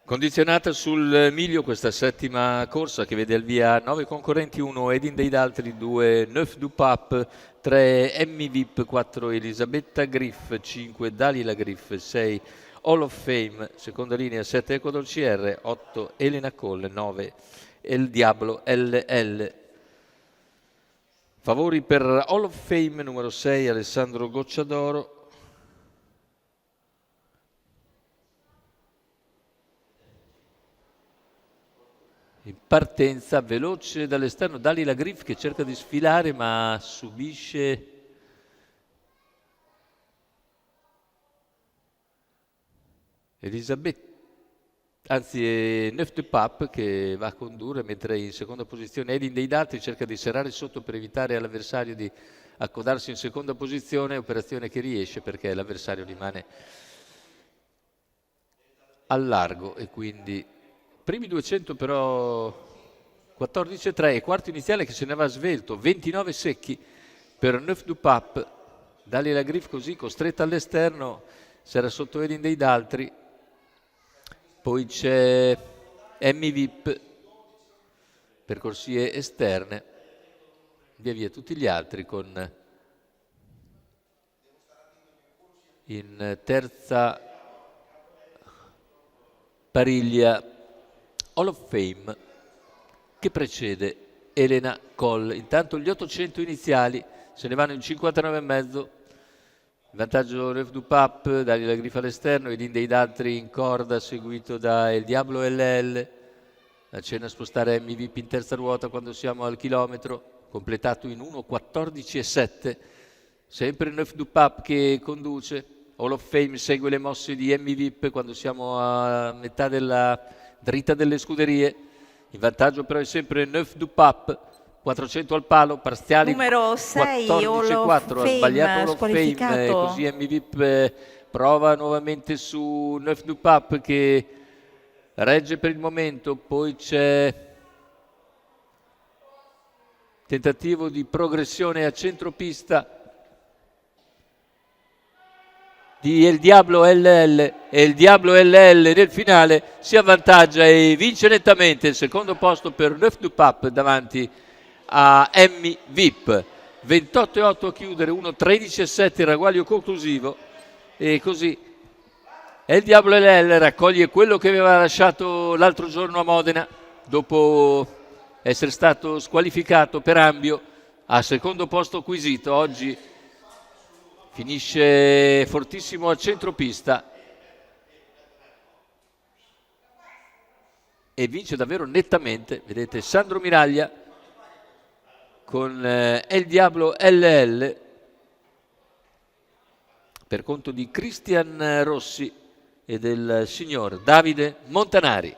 Condizionata sul miglio questa settima corsa che vede al via 9 concorrenti, 1 Edin dei Daltri, 2 Neuf du Pape, 3 Emmy Vip, 4 Elisabetta Griff, 5 Dalila Griff, 6 Hall of Fame, seconda linea 7 Ecuador CR, 8 Elena Cole, 9 El Diablo LL. Favori per Hall of Fame numero 6 Alessandro Gocciadoro. In partenza, veloce dall'esterno, Dalila Griff che cerca di sfilare ma subisce Elisabetta, anzi è Neuf de Pape che va a condurre, mentre in seconda posizione Edin dei Daltri cerca di serrare sotto per evitare all'avversario di accodarsi in seconda posizione, operazione che riesce perché l'avversario rimane al largo e quindi primi 200 però 14,3 e quarto iniziale che se ne va svelto, 29 secchi per Neuf du Pape. Dalila Griff così costretta all'esterno, si era sotto Edin dei Daltri. Poi c'è Emmy Vip per corsie esterne, via via tutti gli altri con in terza pariglia Hall of Fame che precede Elena Cole. Intanto gli 800 iniziali se ne vanno in 59,5. In vantaggio Neuf du Pape, Dalila Griff all'esterno, Edin dei Daltri in corda, seguito da El Diablo LL. Accenna a spostare Emmy Vip in terza ruota quando siamo al chilometro, completato in 1,14,7. Sempre Neuf du Pape che conduce. Hall of Fame segue le mosse di Emmy Vip quando siamo a metà della dritta delle scuderie. In vantaggio però è sempre Neuf du Pape, 400 al palo, parziali numero 6 14,4, ha sbagliato Hall of Fame, così Emmy Vip prova nuovamente su Neuf du Pape che regge per il momento. Poi c'è tentativo di progressione a centropista di El Diablo LL e il Diablo LL nel finale si avvantaggia e vince nettamente il secondo posto per Neuf du Pape davanti a Emmy Vip. 28,8 a chiudere, 1,13,7 il ragguaglio conclusivo e così El Diablo LL raccoglie quello che aveva lasciato l'altro giorno a Modena dopo essere stato squalificato per ambio a secondo posto acquisito. Oggi finisce fortissimo a centropista e vince davvero nettamente. Vedete Sandro Miraglia con El Diablo LL per conto di Cristian Rossi e del signor Davide Montanari.